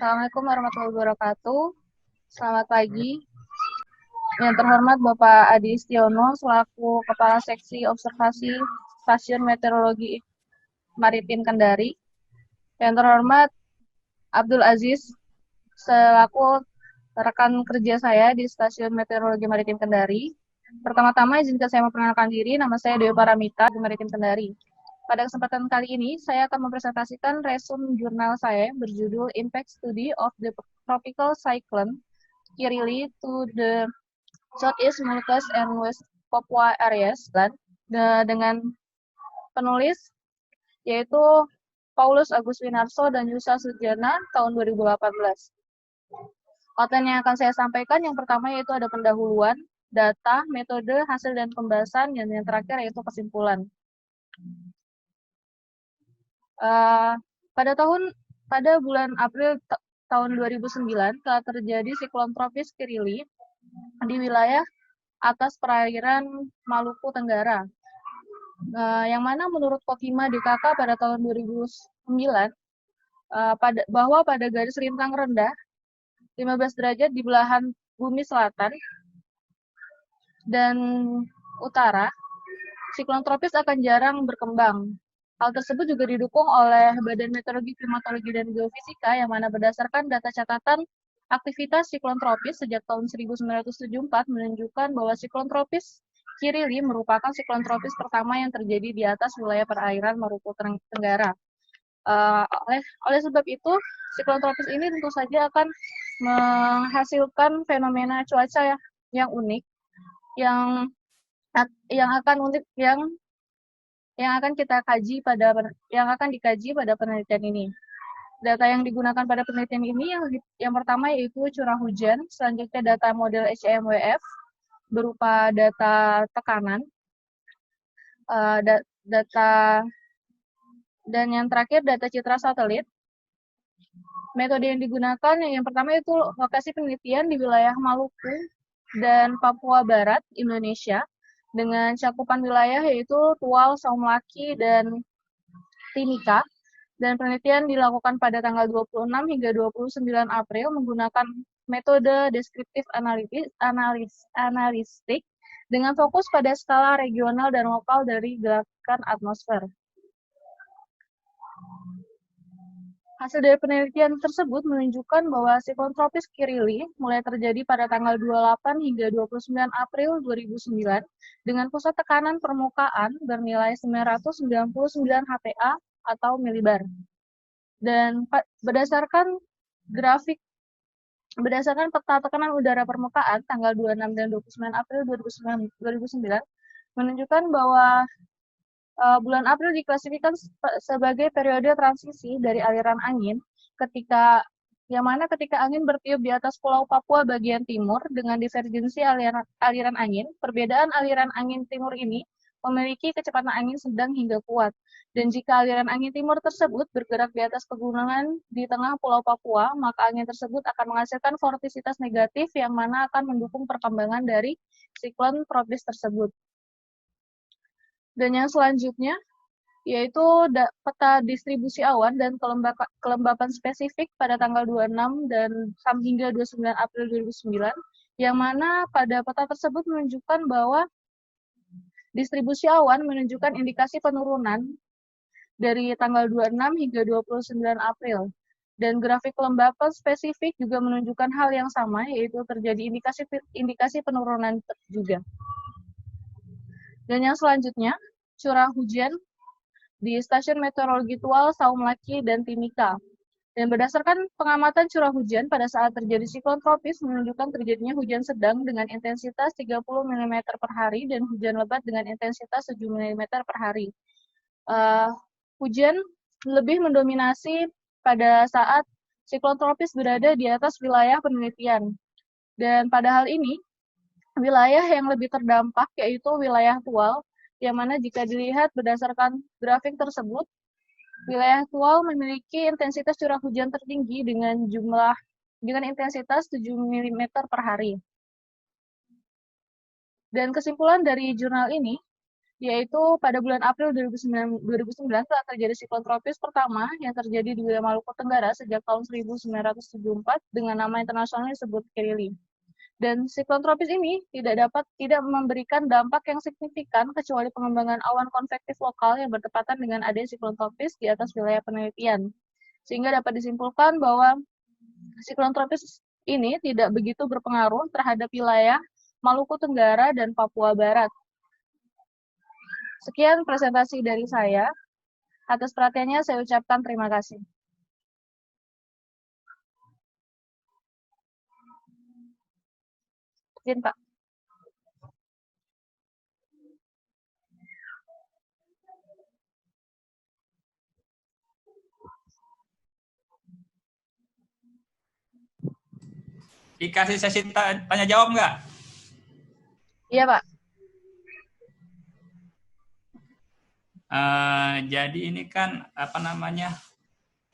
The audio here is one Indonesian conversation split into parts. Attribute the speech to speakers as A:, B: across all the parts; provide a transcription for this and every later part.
A: Assalamualaikum warahmatullahi wabarakatuh. Selamat pagi. Yang terhormat Bapak Adi Istiono selaku Kepala Seksi Observasi Stasiun Meteorologi Maritim Kendari. Yang terhormat Abdul Aziz selaku rekan kerja saya di Stasiun Meteorologi Maritim Kendari. Pertama-tama izinkan saya memperkenalkan diri, nama saya Dewi Paramita di Maritim Kendari. Pada kesempatan kali ini, saya akan mempresentasikan resume jurnal saya yang berjudul Impact Study of the Tropical Cyclone Kirili to the Southeast Moluccas and West Papua Areas dengan penulis yaitu Paulus Agus Winarso dan Yusa Sujana tahun 2018. Konten yang akan saya sampaikan yang pertama yaitu ada pendahuluan, data, metode, hasil dan pembahasan, dan yang terakhir yaitu kesimpulan. Pada bulan April tahun 2009 telah terjadi siklon tropis Kirili di wilayah atas perairan Maluku Tenggara. Yang mana menurut Kokima DKK pada tahun 2009 bahwa pada garis lintang rendah 15 derajat di belahan bumi selatan dan utara, siklon tropis akan jarang berkembang. Hal tersebut juga didukung oleh Badan Meteorologi, Klimatologi, dan Geofisika yang mana berdasarkan data catatan aktivitas siklon tropis sejak tahun 1974 menunjukkan bahwa siklon tropis Kirili merupakan siklon tropis pertama yang terjadi di atas wilayah perairan Maluku Tenggara. Oleh sebab itu, siklon tropis ini tentu saja akan menghasilkan fenomena cuaca yang unik, yang akan dikaji pada penelitian ini. Data yang digunakan pada penelitian ini yang pertama yaitu curah hujan, selanjutnya data model HMWF berupa data tekanan, dan yang terakhir data citra satelit. Metode yang digunakan yang pertama itu lokasi penelitian di wilayah Maluku dan Papua Barat, Indonesia, dengan cakupan wilayah yaitu Tual, Saumlaki, dan Timika, dan penelitian dilakukan pada tanggal 26 hingga 29 April menggunakan metode deskriptif analistik dengan fokus pada skala regional dan lokal dari gerakan atmosfer. Hasil dari penelitian tersebut menunjukkan bahwa siklon tropis Kirili mulai terjadi pada tanggal 28 hingga 29 April 2009 dengan pusat tekanan permukaan bernilai 999 HPA atau milibar. Dan berdasarkan peta tekanan udara permukaan tanggal 26 dan 29 April 2009 menunjukkan bahwa bulan April diklasifikasikan sebagai periode transisi dari aliran angin ketika angin bertiup di atas Pulau Papua bagian timur dengan divergensi aliran angin. Perbedaan aliran angin timur ini memiliki kecepatan angin sedang hingga kuat. Dan jika aliran angin timur tersebut bergerak di atas pegunungan di tengah Pulau Papua, maka angin tersebut akan menghasilkan vortisitas negatif yang mana akan mendukung perkembangan dari siklon tropis tersebut. Dan yang selanjutnya yaitu peta distribusi awan dan kelembapan spesifik pada tanggal 26 dan hingga 29 April 2009, yang mana pada peta tersebut menunjukkan bahwa distribusi awan menunjukkan indikasi penurunan dari tanggal 26 hingga 29 April. Dan grafik kelembapan spesifik juga menunjukkan hal yang sama, yaitu terjadi indikasi penurunan juga. Dan yang selanjutnya, curah hujan di Stasiun Meteorologi Tual, Saumlaki, dan Timika. Dan berdasarkan pengamatan curah hujan pada saat terjadi siklon tropis menunjukkan terjadinya hujan sedang dengan intensitas 30 mm per hari dan hujan lebat dengan intensitas 7 mm per hari. Hujan lebih mendominasi pada saat siklon tropis berada di atas wilayah penelitian. Dan pada hal ini, wilayah yang lebih terdampak yaitu wilayah Tual, yang mana jika dilihat berdasarkan grafik tersebut, wilayah Tual memiliki intensitas curah hujan tertinggi dengan intensitas 7 mm per hari. Dan kesimpulan dari jurnal ini, yaitu pada bulan April 2009 telah terjadi siklon tropis pertama yang terjadi di wilayah Maluku Tenggara sejak tahun 1974 dengan nama internasionalnya disebut Kirili. Dan siklon tropis ini tidak memberikan dampak yang signifikan kecuali pengembangan awan konvektif lokal yang bertepatan dengan adanya siklon tropis di atas wilayah penelitian. Sehingga dapat disimpulkan bahwa siklon tropis ini tidak begitu berpengaruh terhadap wilayah Maluku Tenggara dan Papua Barat. Sekian presentasi dari saya. Atas perhatiannya saya ucapkan terima kasih. Izin, Pak.
B: Dikasih sesi tanya jawab nggak?
A: Iya, Pak.
B: Jadi ini kan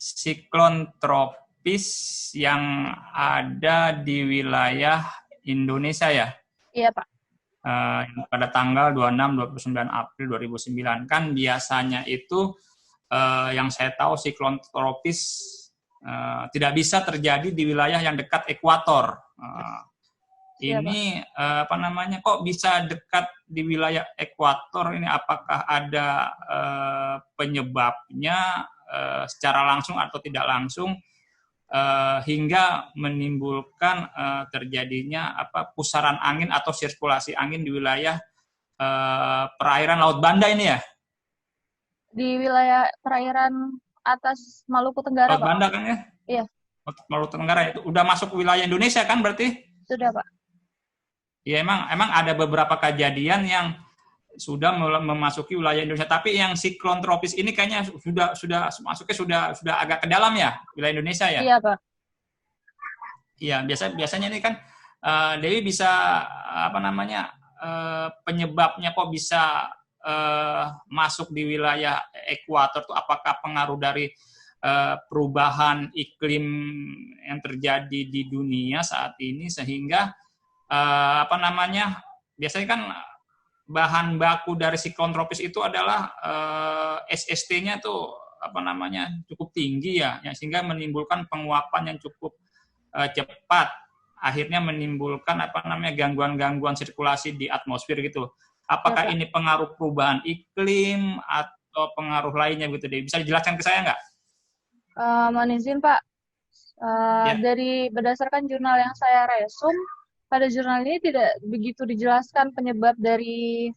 B: siklon tropis yang ada di wilayah Indonesia ya?
A: Iya, Pak.
B: Pada tanggal 26-29 April 2009 kan biasanya itu yang saya tahu siklon tropis tidak bisa terjadi di wilayah yang dekat ekuator. Ini kok bisa dekat di wilayah ekuator ini? Apakah ada penyebabnya secara langsung atau tidak langsung hingga menimbulkan terjadinya pusaran angin atau sirkulasi angin di wilayah perairan Laut Banda ini ya?
A: Di wilayah perairan atas Maluku Tenggara,
B: Laut
A: Pak.
B: Banda kan ya?
A: Iya.
B: Maluku Tenggara itu udah masuk wilayah Indonesia kan berarti?
A: Sudah, Pak.
B: Ya emang ada beberapa kejadian yang sudah memasuki wilayah Indonesia, tapi yang siklon tropis ini kayaknya sudah masuknya sudah agak ke dalam ya wilayah Indonesia ya?
A: Iya, Pak.
B: Iya, biasanya ini kan Dewi bisa penyebabnya kok bisa masuk di wilayah ekuator tuh, apakah pengaruh dari perubahan iklim yang terjadi di dunia saat ini sehingga biasanya kan bahan baku dari siklon tropis itu adalah SST-nya tuh cukup tinggi ya, sehingga menimbulkan penguapan yang cukup cepat, akhirnya menimbulkan gangguan-gangguan sirkulasi di atmosfer gitu. Apakah ini pengaruh perubahan iklim atau pengaruh lainnya gitu deh? Bisa dijelaskan ke saya nggak?
A: Mohon izin, Pak. Dari berdasarkan jurnal yang saya resum, pada jurnal ini tidak begitu dijelaskan penyebab dari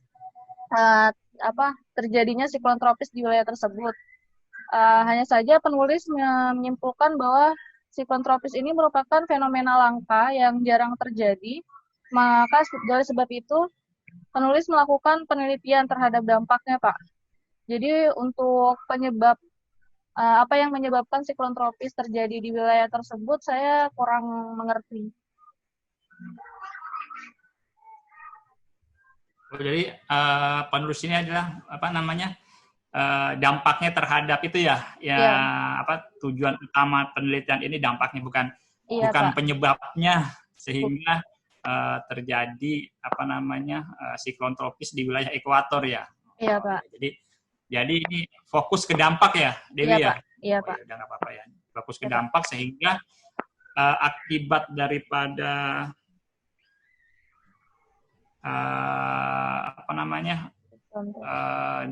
A: terjadinya siklon tropis di wilayah tersebut. Hanya saja penulis menyimpulkan bahwa siklon tropis ini merupakan fenomena langka yang jarang terjadi. Maka dari sebab itu, penulis melakukan penelitian terhadap dampaknya, Pak. Jadi untuk penyebab apa yang menyebabkan siklon tropis terjadi di wilayah tersebut, saya kurang mengerti.
B: Jadi penulis ini adalah dampaknya terhadap itu ya, tujuan utama penelitian ini dampaknya bukan
A: Pak.
B: Penyebabnya sehingga terjadi siklon tropis di wilayah ekuator ya.
A: Iya, Pak.
B: Jadi ini fokus ke dampak ya, Dewi ya.
A: Iya, Pak.
B: Udah nggak apa-apa ya. Fokus ke dampak sehingga akibat daripada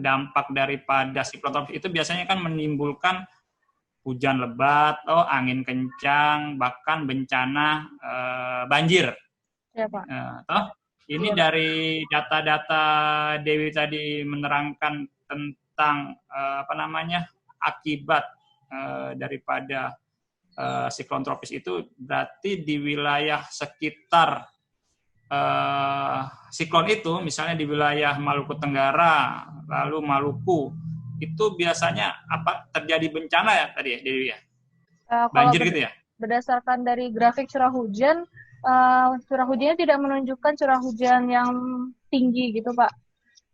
B: dampak daripada siklon tropis itu biasanya kan menimbulkan hujan lebat, angin kencang, bahkan bencana banjir.
A: Ya, Pak.
B: Ini dari data-data Dewi tadi menerangkan tentang akibat daripada siklon tropis itu, berarti di wilayah sekitar siklon itu, misalnya di wilayah Maluku Tenggara, lalu Maluku, itu biasanya terjadi bencana ya tadi ya, Dewi ya? Banjir gitu ya?
A: Berdasarkan dari grafik curah hujannya tidak menunjukkan curah hujan yang tinggi gitu, Pak.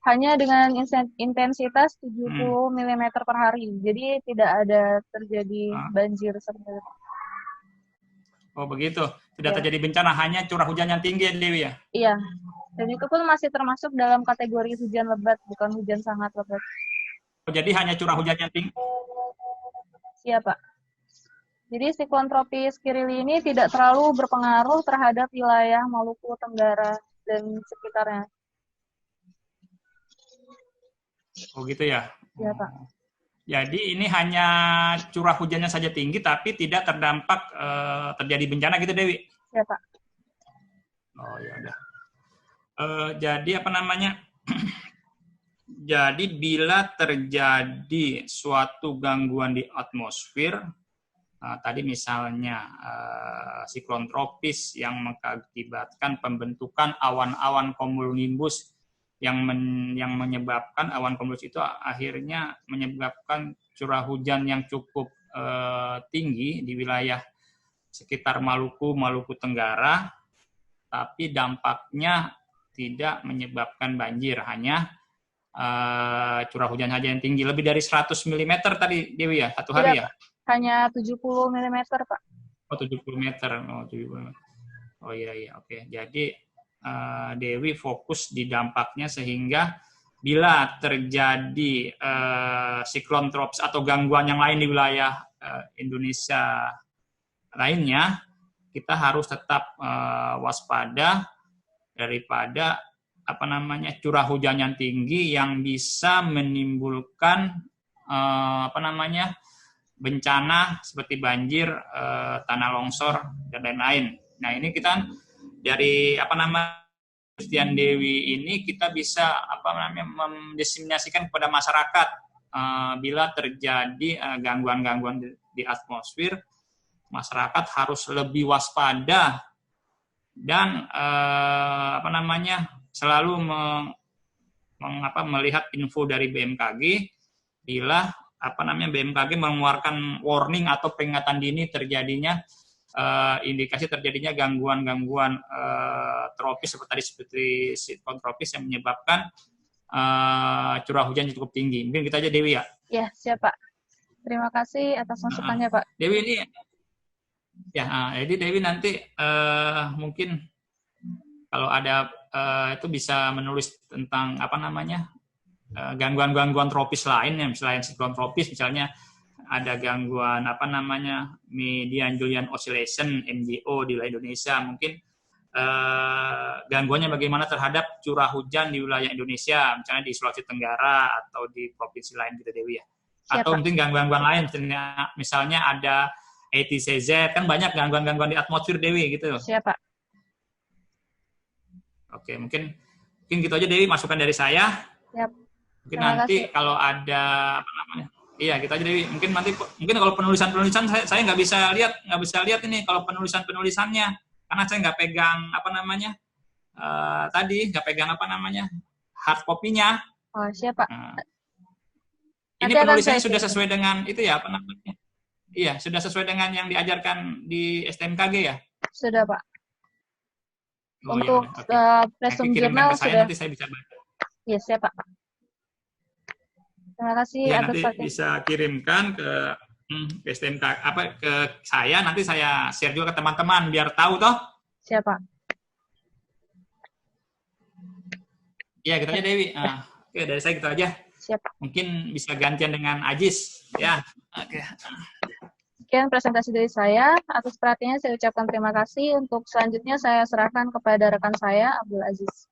A: Hanya dengan intensitas 70 mm per hari. Jadi tidak ada terjadi banjir seperti itu.
B: Oh begitu. Tidak
A: Ya,
B: terjadi bencana, hanya curah hujan yang tinggi ya Dewi ya.
A: iya. Dan itu pun masih termasuk dalam kategori hujan lebat, bukan hujan sangat lebat.
B: Oh, jadi hanya curah hujan yang tinggi.
A: Siapa? Jadi siklon tropis Kirili ini tidak terlalu berpengaruh terhadap wilayah Maluku Tenggara dan sekitarnya.
B: Oh gitu ya.
A: Ya, Pak.
B: Jadi ini hanya curah hujannya saja tinggi, tapi tidak terdampak terjadi bencana gitu Dewi.
A: Ya, Pak.
B: Oh ya udah. Jadi apa namanya? Jadi bila terjadi suatu gangguan di atmosfer, tadi misalnya siklon tropis yang mengakibatkan pembentukan awan-awan cumulonimbus yang menyebabkan awan cumulus itu akhirnya menyebabkan curah hujan yang cukup tinggi di wilayah sekitar Maluku Tenggara, tapi dampaknya tidak menyebabkan banjir, hanya curah hujan saja yang tinggi, lebih dari 100 mm tadi Dewi ya, satu hari ya?
A: Hanya 70 mm, Pak.
B: Oh 70 meter, oh 70 meter. Oh iya, oke. Jadi Dewi fokus di dampaknya sehingga bila terjadi siklon tropis atau gangguan yang lain di wilayah Indonesia lainnya, kita harus tetap waspada daripada apa namanya curah hujan yang tinggi yang bisa menimbulkan apa namanya bencana seperti banjir, tanah longsor dan lain-lain. Nah ini kita dari apa namanya Kristian Dewi ini kita bisa apa namanya mendiseminasikan kepada masyarakat bila terjadi gangguan-gangguan di atmosfer, masyarakat harus lebih waspada dan apa namanya selalu melihat info dari BMKG bila apa namanya BMKG mengeluarkan warning atau peringatan dini terjadinya indikasi terjadinya gangguan-gangguan tropis seperti siklon tropis yang menyebabkan curah hujan cukup tinggi. Mungkin kita aja Dewi ya.
A: Ya, siap Pak. Terima kasih atas masukannya Pak.
B: Dewi ini ya, jadi Dewi nanti mungkin kalau ada itu bisa menulis tentang apa namanya gangguan-gangguan tropis lain yang selain siklon tropis, misalnya ada gangguan apa namanya Median-Julian Oscillation (MJO) di wilayah Indonesia, mungkin gangguannya bagaimana terhadap curah hujan di wilayah Indonesia, misalnya di Sulawesi Tenggara atau di provinsi lain gitu Dewi ya. Atau mungkin gangguan-gangguan lain, misalnya ada ATCZ, kan banyak gangguan-gangguan di atmosfer Dewi gitu.
A: Siapa?
B: Oke, mungkin gitu aja Dewi masukan dari saya.
A: Yep.
B: Mungkin nanti kalau ada apa namanya, iya kita aja Dewi. Mungkin kalau penulisan saya nggak bisa lihat ini kalau penulisannya karena saya nggak pegang apa namanya tadi nggak pegang apa namanya hard copy-nya.
A: Oh siapa?
B: Ini penulisannya sudah sesuai dengan itu ya apa namanya? Iya sudah sesuai dengan yang diajarkan di STMKG ya.
A: Sudah Pak.
B: Oh,
A: untuk presum jurnal sudah.
B: Nanti saya bisa baca.
A: Iya siap Pak. Terima kasih
B: ya,
A: atas
B: nanti bisa kirimkan ke STMK ke saya, nanti saya share juga ke teman-teman biar tahu toh.
A: Siapa?
B: Iya, kita aja Dewi. Oke, dari saya gitu aja.
A: Siap.
B: Mungkin bisa gantian dengan Ajis ya. Oke.
A: Sekian presentasi dari saya. Atas perhatiannya saya ucapkan terima kasih. Untuk selanjutnya saya serahkan kepada rekan saya Abdul Aziz.